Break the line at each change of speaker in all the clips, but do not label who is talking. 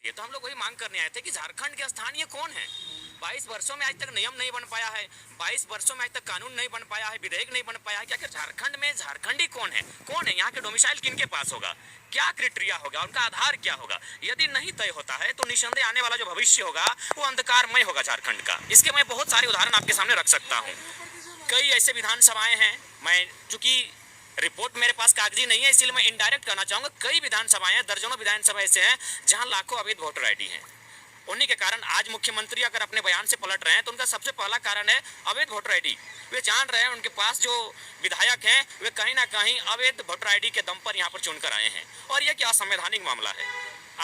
ये तो हम लोग वही मांग करने आए थे कि झारखंड के स्थानीय कौन है। 22 वर्षों में आज तक नियम नहीं बन पाया है, 22 वर्षों में आज तक कानून नहीं बन पाया है, विधेयक नहीं बन पाया है। क्या झारखंड में झारखंडी कौन है, कौन है यहाँ के डोमिसाइल किनके पास होगा, क्या क्राइटेरिया होगा, उनका आधार क्या होगा। यदि नहीं तय होता है तो निसंदेह आने वाला जो भविष्य होगा वो अंधकारमय होगा झारखंड का। इसके मैं बहुत सारे उदाहरण आपके सामने रख सकता हूँ। कई ऐसे विधानसभाएं हैं, मैं चूंकि रिपोर्ट मेरे पास कागजी नहीं है इसलिए मैं इनडायरेक्ट कहना चाहूंगा, कई विधानसभाएं, दर्जनों विधानसभा ऐसे हैं जहां लाखों अवैध वोटर आईडी हैं। उन्हीं के कारण आज मुख्यमंत्री अगर अपने बयान से पलट रहे हैं तो उनका सबसे पहला कारण है अवैध वोटर आईडी। वे जान रहे हैं उनके पास जो विधायक हैं वे कहीं ना कहीं अवैध वोटर आईडी के दम पर यहाँ पर चुनकर आए हैं, और यह क्या असंवैधानिक मामला है।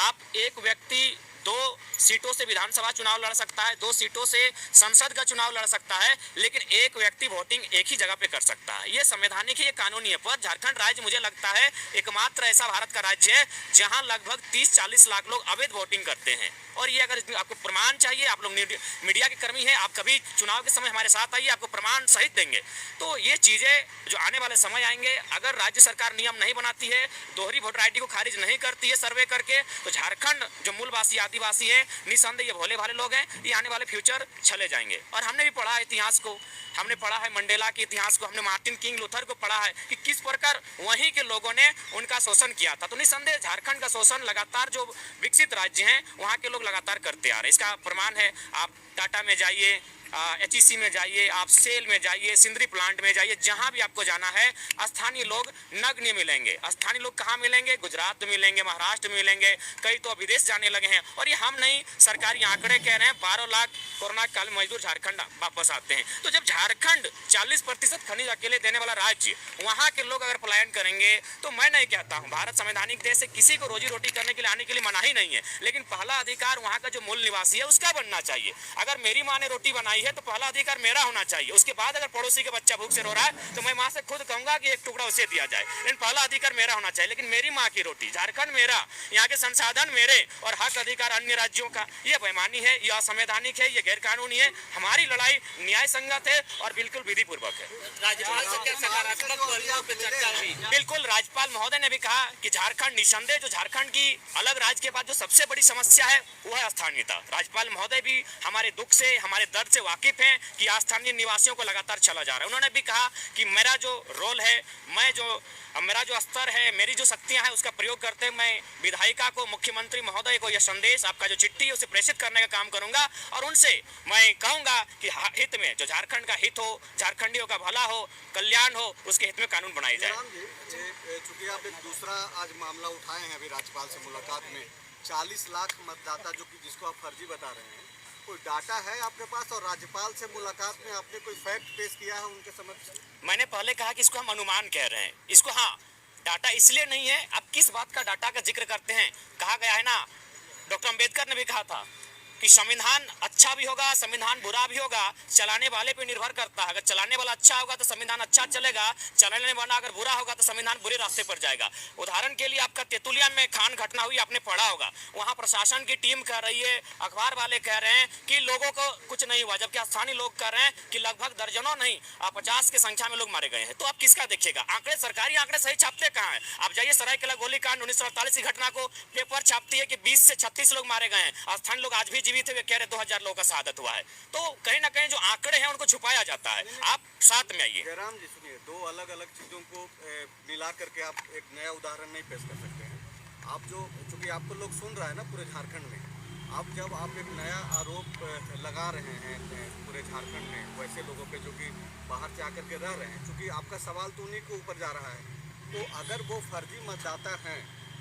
आप एक व्यक्ति 2 सीटों से विधानसभा चुनाव लड़ सकता है, 2 सीटों से संसद का चुनाव लड़ सकता है, लेकिन एक व्यक्ति वोटिंग एक ही जगह पे कर सकता है। ये संवैधानिक है, ये कानूनी है। पर झारखंड राज्य मुझे लगता है एकमात्र ऐसा भारत का राज्य है जहां लगभग 30-40 लाख लोग अवैध वोटिंग करते हैं। और ये अगर आपको प्रमाण चाहिए, आप लोग मीडिया के कर्मी हैं, आप कभी चुनाव के समय हमारे साथ आइए, आपको प्रमाण सहित देंगे। तो ये चीजें जो आने वाले समय आएंगे, अगर राज्य सरकार नियम नहीं बनाती है, दोहरी वोटर आईडी को खारिज नहीं करती है सर्वे करके, तो झारखंड जो मूलवासी आदिवासी है, निसंदेह ये भोले भाले लोग हैं, ये आने वाले फ्यूचर चले जाएंगे। और हमने भी पढ़ा है इतिहास को, हमने पढ़ा है मंडेला के इतिहास को, हमने मार्टिन किंग लूथर को पढ़ा है कि किस प्रकार वहीं के लोगों ने उनका शोषण किया था। तो निसंदेह झारखंड का शोषण लगातार जो विकसित राज्य हैं वहाँ के लोग लगातार करते आ रहे हैं। इसका प्रमाण है, आप टाटा में जाइए, HEC में जाइए, आप सेल में जाइए, सिंदरी प्लांट में जाइए, जहां भी आपको जाना है स्थानीय लोग नग्न मिलेंगे। स्थानीय लोग कहां मिलेंगे, गुजरात में मिलेंगे, महाराष्ट्र में मिलेंगे, कई तो विदेश जाने लगे हैं। और ये हम नहीं, सरकारी आंकड़े कह रहे हैं 12 लाख कोरोना काल मजदूर झारखंड वापस आते हैं। तो जब झारखंड 40% खनिज अकेले देने वाला राज्य, वहां के लोग अगर पलायन करेंगे, तो मैं नहीं कहता हूँ, भारत संवैधानिक देश है, किसी को रोजी रोटी करने के लिए आने के लिए मना ही नहीं है, लेकिन पहला अधिकार वहाँ का जो मूल निवासी है उसका बनना चाहिए। अगर मेरी माँ ने रोटी बनाई है तो पहला अधिकार मेरा होना चाहिए। उसके बाद अगर पड़ोसी के बच्चा भूख से रो रहा है तो मैं माँ से खुद कहूंगा कि एक टुकड़ा उसे दिया जाए, लेकिन पहला अधिकार मेरा होना चाहिए। लेकिन मेरी माँ की रोटी, झारखंड मेरा, यहाँ के संसाधन मेरे, और हक अधिकार अन्य राज्यों का, यह बेईमानी है, यह असंवैधानिक है, यह गैर कानूनी है। हमारी लड़ाई न्याय संगत है और बिल्कुल विधि पूर्वक है।
राज्यपाल से क्या सकारात्मक पहलुओं पर चर्चा हुई?
बिल्कुल, राज्यपाल महोदय ने भी कहा कि झारखंड निसंदेह, जो झारखंड की अलग राज्य के बाद जो सबसे बड़ी समस्या है वो है स्थानीयता। राज्यपाल महोदय भी हमारे दुख से, हमारे दर्द से वाकिफ हैं कि स्थानीय निवासियों को लगातार चला जा रहा है। उन्होंने भी कहा कि मेरा जो रोल है, मेरा जो स्तर है, मेरी जो शक्तियां हैं उसका प्रयोग करते हुए मैं विधायिका को, मुख्यमंत्री महोदय को यह संदेश, आपका जो चिट्ठी है उसे प्रेषित करने का काम करूंगा। और उनसे मैं कहूंगा कि हित में, जो झारखंड का हित हो, झारखंडियों का भला हो, कल्याण हो, उसके हित में कानून बनाए जाए।
चूंकि आप एक दूसरा आज मामला उठाए हैं अभी राज्यपाल से मुलाकात में, 40 लाख मतदाता जो कि जिसको आप फर्जी बता रहे हैं, कोई डाटा है आपके पास? और राज्यपाल से मुलाकात में आपने कोई फैक्ट पेश किया है उनके समक्ष?
मैंने पहले कहा कि इसको हम अनुमान कह रहे हैं, इसको हाँ डाटा इसलिए नहीं है। अब किस बात का डाटा का जिक्र करते हैं? कहा गया है ना, डॉक्टर अंबेडकर ने भी कहा था कि संविधान अच्छा भी होगा, संविधान बुरा भी होगा, चलाने वाले पे निर्भर करता है। अगर चलाने वाला अच्छा होगा तो संविधान अच्छा चलेगा, चलाने वाला अगर बुरा होगा तो संविधान बुरे रास्ते पर जाएगा। उदाहरण के लिए आपका तेतुलिया में खान घटना हुई, आपने पढ़ा होगा, वहां प्रशासन की टीम कह रही है, अखबार वाले कह रहे हैं कि लोगों को कुछ नहीं हुआ, जबकि स्थानीय लोग कह रहे हैं कि लगभग दर्जनों नहीं 50 की संख्या में लोग मारे गए हैं। तो आप किसका देखिएगा? आंकड़े, सरकारी आंकड़े सही छापते कहाँ है? आप जाइए सरायकेला गोलीकांड 1948 की घटना को, पेपर छापती है कि 20 से 36 लोग मारे गए हैं, स्थानीय लोग आज भी जीवित है, कह रहे 2000 लोगों का शहादत हुआ है। तो कहीं ना कहीं जो आंकड़े हैं उनको छुपाया जाता है। आप साथ में आइए।
जयराम जी सुनिए, 2 अलग अलग चीजों को मिला करके आप एक नया उदाहरण नहीं पेश कर सकते हैं। आप जो, चूंकि आपको लोग सुन रहा है ना पूरे झारखंड में, अब जब आप एक नया आरोप लगा रहे हैं पूरे झारखंड में वैसे लोगों पे जो कि बाहर से आकर के रह रहे हैं, चूंकि आपका सवाल तो उन्हीं के ऊपर जा रहा है, तो अगर वो फर्जी मतदाता हैं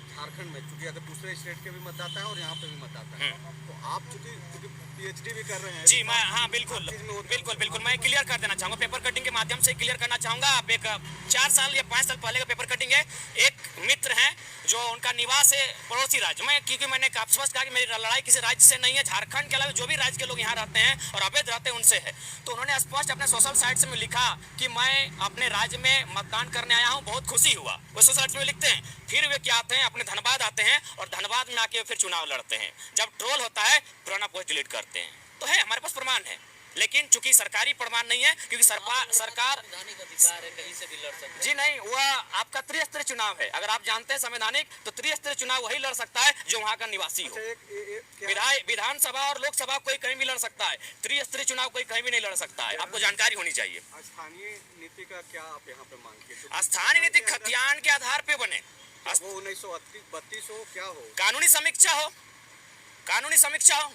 झारखंड में, चूंकि अगर दूसरे स्टेट के भी मतदाता है और यहाँ पे भी मतदाता है, तो आप चूंकि PhD भी कर रहे हैं
जी, मैं हाँ बिल्कुल बिल्कुल बिल्कुल मैं क्लियर कर देना चाहूँगा, पेपर कटिंग के माध्यम से क्लियर करना चाहूँगा। आप एक 4 साल या 5 साल पहले का पेपर कटिंग है। एक मित्र हैं जो उनका निवास है पड़ोसी राज्य में, क्योंकि मैंने स्पष्ट कहा कि मेरी लड़ाई किसी राज्य से नहीं है, झारखंड के अलावा जो भी राज्य के लोग यहाँ रहते हैं और अवैध रहते हैं उनसे है। तो उन्होंने स्पष्ट अपने सोशल साइट से लिखा कि मैं अपने राज्य में मतदान करने आया हूँ, बहुत खुशी हुआ। वो सोशल साइट में लिखते हैं, फिर वे क्या आते हैं, अपने धनबाद आते हैं और धनबाद में आके फिर चुनाव लड़ते हैं। जब ट्रोल होता है पुराना पोस्ट डिलीट करते हैं। तो है, हमारे पास प्रमाण है। लेकिन चूंकि सरकारी प्रमाण नहीं है, क्योंकि सरकार
संवैधानिक अधिकार है, कहीं से भी लड़ सकते हैं।
जी नहीं, वह आपका त्रिस्तरीय चुनाव है। अगर आप जानते हैं संवैधानिक, तो त्रिस्तरीय चुनाव वही लड़ सकता है जो वहाँ का निवासी हो। विधानसभा और लोकसभा कोई कहीं भी लड़ सकता है, त्रिस्तरीय चुनाव कोई कहीं भी नहीं लड़ सकता है। आपको जानकारी होनी चाहिए।
स्थानीय नीति का क्या आप यहाँ पे मांग किए?
स्थानीय नीति खतियान के आधार पे बने,
वो 1932 हो, क्या हो?
कानूनी समीक्षा हो, कानूनी समीक्षा हो,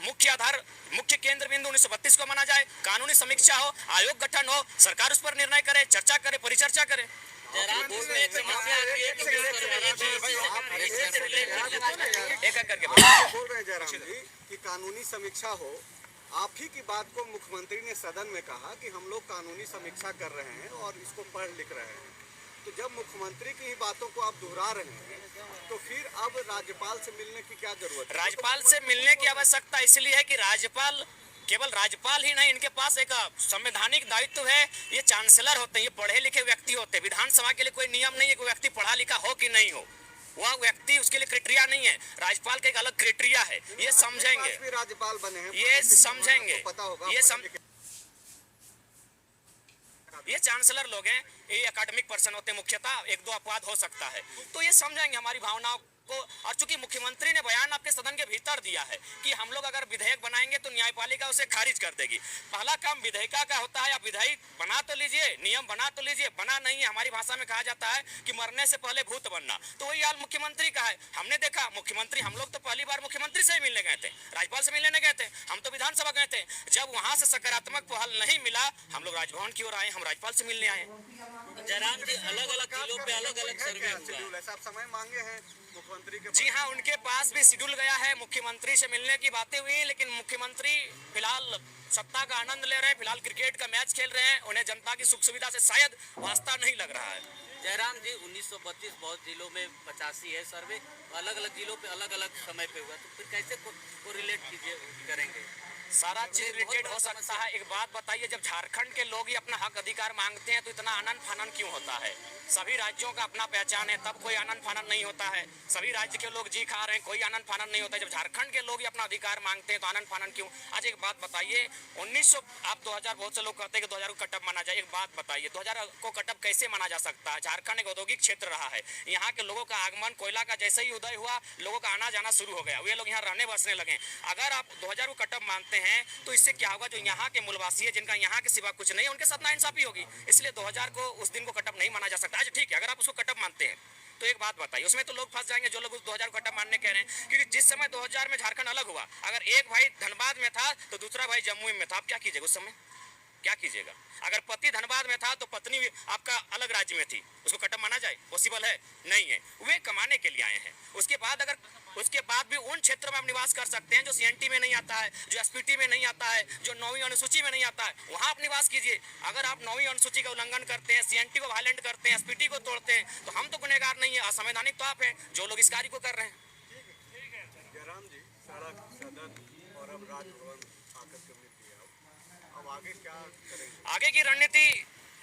मुख्य केंद्र बिंदु 1932 को माना जाए, कानूनी समीक्षा हो, आयोग गठन हो, सरकार उस पर निर्णय करे, चर्चा करे, परिचर्चा करे।
जयराम बोल रहे हैं, समस्या आती है तो
एक एक करके
बोल रहे हैं जयराम जी कि कानूनी समीक्षा हो। आप ही की बात को मुख्यमंत्री ने सदन में कहा कि हम लोग कानूनी समीक्षा कर रहे हैं और इसको पढ़ लिख रहे हैं। तो जब मुख्यमंत्री की ही बातों को आप दोहरा रहे हैं, तो फिर अब राज्यपाल से मिलने की क्या जरूरत है?
राज्यपाल से मिलने की आवश्यकता इसलिए है कि राज्यपाल, केवल राज्यपाल ही नहीं, इनके पास एक संवैधानिक दायित्व है। ये चांसलर होते हैं, ये पढ़े लिखे व्यक्ति होते हैं। विधानसभा के लिए कोई नियम नहीं है कि व्यक्ति पढ़ा लिखा हो कि नहीं हो, वह व्यक्ति, उसके लिए क्राइटेरिया नहीं है। राज्यपाल का एक अलग क्राइटेरिया है, ये समझेंगे,
राज्यपाल बने हैं,
ये समझेंगे,
पता होगा,
ये चांसलर लोग हैं, ये एकेडमिक पर्सन होते हैं मुख्यतः, एक दो अपवाद हो सकता है, तो ये समझेंगे हमारी भावनाओं को। और चूंकि मुख्यमंत्री ने बयान आपके सदन के भीतर दिया है कि हम लोग अगर विधेयक बनाएंगे तो न्यायपालिका उसे खारिज कर देगी। पहला काम विधेयिका का होता है, आप विधेयक बना तो लीजिए, नियम बना तो लीजिए, बना नहीं है। हमारी भाषा में कहा जाता है कि मरने से पहले भूत बनना, तो वही हाल मुख्यमंत्री का है। हमने देखा मुख्यमंत्री, हम लोग तो पहली बार मुख्यमंत्री से ही मिलने गए थे, राज्यपाल से मिलने गए थे, हम तो विधानसभा गए थे। जब वहां से सकारात्मक पहल नहीं मिला, हम लोग राजभवन की ओर आए, हम राज्यपाल से मिलने आए।
जयराम जी, अलग अलग जिलों पे अलग अलग सर्वे हुआ है।
आप समय मांगे हैं मुख्यमंत्री के?
जी हाँ, उनके पास भी शेड्यूल गया है, मुख्यमंत्री से मिलने की बातें हुई, लेकिन मुख्यमंत्री फिलहाल सत्ता का आनंद ले रहे हैं, फिलहाल क्रिकेट का मैच खेल रहे हैं, उन्हें जनता की सुख सुविधा से शायद वास्ता नहीं लग रहा है।
जयराम जी, 1932 बहुत जिलों में 85 है सर्वे, अलग अलग जिलों पे अलग अलग समय पे हुआ, तो फिर कैसे को रिलेट करेंगे?
सारा चीज रिलेटेड हो सकता है। एक बात बताइए, जब झारखंड के लोग ही अपना हक अधिकार मांगते हैं तो इतना आनंद फानन क्यों होता है? सभी राज्यों का अपना पहचान है, तब कोई आनंद फानन नहीं होता है। सभी राज्य के लोग जी खा रहे हैं, कोई आनंद फानन नहीं होता है। जब झारखंड के लोग ही अपना अधिकार मांगते हैं तो आनंद फानन क्यों? आज एक बात बताइए, 1900, आप 2000, बहुत से लोग कहते हैं कि 2000 को कटअप माना जाए। एक बात बताइए, 2000 को कटअप कैसे माना जा सकता है? झारखंड एक औद्योगिक क्षेत्र रहा है, यहाँ के लोगों का आगमन, कोयला का जैसे ही उदय हुआ, लोगों का आना जाना शुरू हो गया, वे लोग यहाँ रहने बसने लगे। अगर आप 2000 को कटअप मानते हैं तो इससे क्या होगा? जो यहाँ के मूलवासी है, जिनका यहाँ के सिवा कुछ नहीं, उनके साथ नाइंसाफी होगी। इसलिए 2000 को, उस दिन को कटअप नहीं माना जा सकता। अच्छा ठीक है, अगर आप उसको कटअप मानते हैं तो एक बात बताइए, उसमें तो लोग फंस जाएंगे जो लोग उस 2000 को कटअप मानने कह रहे हैं, क्योंकि जिस समय 2000 में झारखंड अलग हुआ, अगर एक भाई धनबाद में था तो दूसरा भाई जम्मू में था, आप क्या कीजिएगा उस समय? क्या कीजिएगा? अगर पति धनबाद में था तो पत्नी आपका अलग राज्य में थी, उसको कटअप माना जाए? पॉसिबल है? नहीं है। वे कमाने के लिए आए हैं। उसके बाद भी उन क्षेत्रों में आप निवास कर सकते हैं जो सीएनटी में नहीं आता है, जो एसपीटी में नहीं आता है, जो 9वीं अनुसूची में नहीं आता है, वहां आप निवास कीजिए। अगर आप 9वीं अनुसूची का उल्लंघन करते हैं, सीएनटी को वायलेंट करते हैं, एसपीटी को तोड़ते हैं, तो हम तो गुनहगार नहीं है, असंवैधानिक तो आप हैं जो लोग इस कार्य को कर रहे हैं।
जयराम जी, सड़क, सदन और अब राजभवन आकर के मिल गया, अब आगे क्या करेंगे?
आगे की रणनीति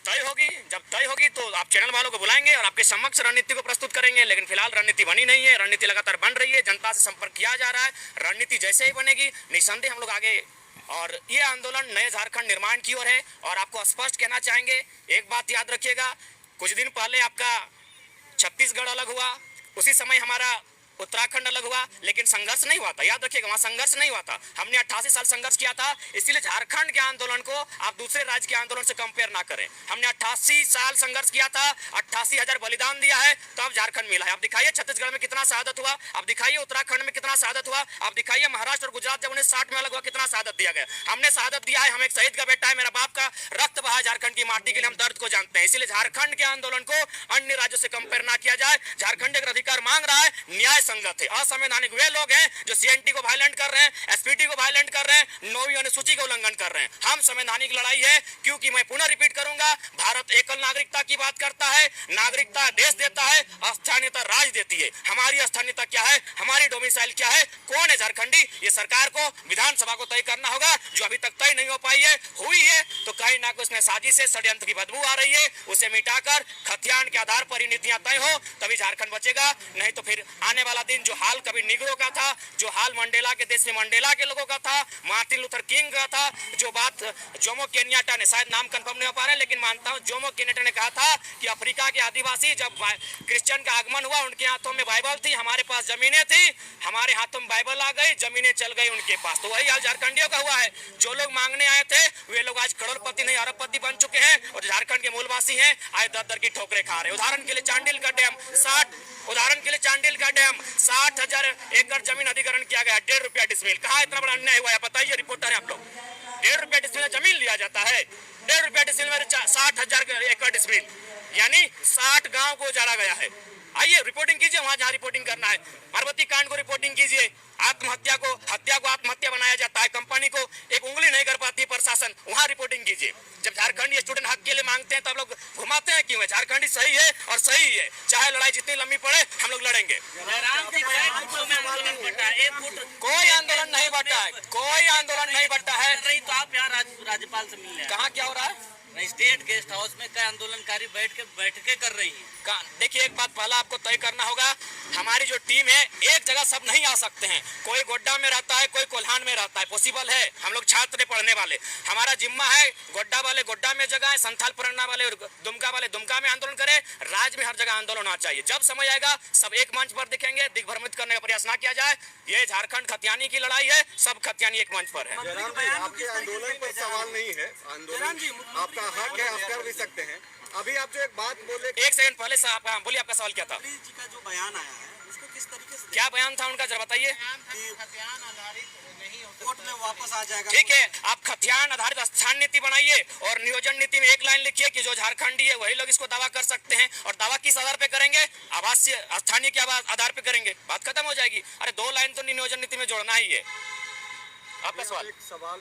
तय होगी, जब तय होगी तो आप चैनल वालों को बुलाएंगे और आपके समक्ष रणनीति को प्रस्तुत करेंगे। लेकिन फिलहाल रणनीति बनी नहीं है, रणनीति लगातार बन रही है, जनता से संपर्क किया जा रहा है। रणनीति जैसे ही बनेगी निस्संदेह हम लोग आगे, और ये आंदोलन नए झारखंड निर्माण की ओर है। और आपको स्पष्ट कहना चाहेंगे, एक बात याद रखिएगा, कुछ दिन पहले आपका छत्तीसगढ़ अलग हुआ, उसी समय हमारा उत्तराखंड अलग हुआ, लेकिन संघर्ष नहीं हुआ था। याद रखिएगा, वहां संघर्ष नहीं हुआ था। हमने 88 साल संघर्ष किया था, इसीलिए झारखंड के आंदोलन को आप दूसरे राज्य के आंदोलन से कंपेयर ना करें। हमने 88 साल संघर्ष किया था, 88,000 बलिदान दिया है, तो अब झारखंड मिला है। आप दिखाइए छत्तीसगढ़ में कितना शहादत हुआ, आप दिखाइए उत्तराखंड में कितना शहादत हुआ, आप दिखाइए महाराष्ट्र और गुजरात जब 1960 में अलग हुआ कितना शहादत दिया गया। हमने शहादत दिया है, हम एक शहीद का बेटा है, मेरा बाप का रक्त बहा झारखंड की माटी के लिए, हम दर्द को जानते हैं। इसलिए झारखंड के आंदोलन को अन्य राज्यों से कंपेयर ना किया जाए। झारखंड एक अधिकार मांग रहा है, न्याय संगत है। असंवैधानिक वे लोग हैं जो सीएनटी को वायलेंट कर रहे हैं, एसपीटी को वायलेंट कर रहे हैं, 9वीं अनुसूची का उल्लंघन कर रहे हैं। हम संवैधानिक लड़ाई है, क्योंकि मैं पुनः रिपीट करूंगा, भारत एकल नागरिकता की बात करता है, नागरिकता देश देता है, स्थानीयता राज देती है। हमारी स्थानीयता क्या है, हमारी डोमिसाइल क्या है, कौन है झारखंडी, ये सरकार को, विधानसभा को तय करना होगा, जो अभी तक तय नहीं हो पाई है। हुई है तो कहीं ना कुछ उसमें साजिश से षड्यंत्र की बदबू आ रही है, उसे मिटाकर खतियान के आधार पर ही नीतियां तय हो, तभी झारखंड बचेगा। नहीं तो फिर आने वाला वाला दिन जो हाल कभी निग्रो का था, जो हाल मंडेला के देश में मंडेला के लोगों का था, मार्टिन लूथर किंग का था, जो बात जोमो केन्याटा ने, शायद नाम कंफर्म नहीं हो पा रहा है लेकिन मानता हूं जोमो केन्याटा ने कहा था कि अफ्रीका के आदिवासी जब क्रिश्चियन का आगमन हुआ उनके हाथों में बाइबल थी, हमारे पास जमीनें थी, हमारे हाथों में बाइबल आ गई, जमीनें चल गई उनके पास। तो वही हाल झारखंडियों का हुआ है। जो लोग मांगने आए थे वे लोग आज करोड़पति नहीं अरबपति बन चुके हैं, और झारखंड के मूलवासी हैं आज दर दर की ठोकरें खा रहे हैं। उदाहरण के लिए चांडिल का डैम 60,000 एकड़ जमीन अधिग्रहण किया गया, 1.5 रुपया डिसमिल। कहाँ इतना बड़ा अन्याय हुआ है बताइए रिपोर्टर है आप लोग। 1.5 रुपया डिसमिल जमीन लिया जाता है, 1.5 रुपया डिसमिल में 60,000 एकड़ डिसमिल, यानी 60 गांव को उजाड़ा गया है। आइए रिपोर्टिंग कीजिए वहां जहां रिपोर्टिंग करना है। पार्वती कांड को रिपोर्टिंग कीजिए। हत्या को आत्महत्या बनाया जाता है, कंपनी को एक उंगली नहीं कर पाती प्रशासन, वहां रिपोर्टिंग कीजिए। जब झारखंड स्टूडेंट हक के लिए मांगते हैं तब लोग घुमाते हैं क्यों है? झारखंड सही है और सही है, चाहे लड़ाई जितनी लंबी पड़े हम लोग लड़ेंगे। कोई आंदोलन नहीं बटा है, कोई आंदोलन नहीं बटा है।
नहीं तो आप यहाँ राज्यपाल से मिलने
कहाँ क्या हो रहा है?
स्टेट गेस्ट हाउस में कई आंदोलनकारी बैठकें कर रही हैं।
देखिए एक बात पहला आपको तय करना होगा, हमारी जो टीम है एक जगह सब नहीं आ सकते हैं। कोई गोड्डा में रहता है, कोई कोल्हान में रहता है, पॉसिबल है। हम लोग छात्र पढ़ने वाले, हमारा जिम्मा है गोड्डा वाले गोड्डा में जगह है, संथाल परगना वाले दुमका में आंदोलन करें। राज्य में हर जगह आंदोलन होना चाहिए। जब समय आएगा सब एक मंच पर दिखेंगे, दिग्भ्रमित करने का प्रयास ना किया जाए। ये झारखंड खतियानी की लड़ाई है, सब खतियानी एक मंच पर है।
आपके आंदोलन पर सवाल नहीं है, आंदोलन आपका हक है, आप कर भी सकते हैं। अभी आप जो एक बात बोले,
एक सेकंड पहले से आप बोलिए, आपका सवाल क्या था?
जी का जो बयान आया है उसको किस तरीके से
क्या बयान था उनका, जरा बताइए।
कोर्ट में वापस आ जाएगा?
ठीक है, आप खतियान आधारित स्थान नीति बनाइए और नियोजन नीति में एक लाइन लिखिए कि जो झारखंडी है वही लोग इसको दावा कर सकते हैं। और दावा किस आधार पे करेंगे? आवासीय स्थानीय के आधार पे करेंगे, बात खत्म हो जाएगी। अरे 2 लाइन तो नियोजन नीति में जोड़ना ही है। आपका सवाल?
एक सवाल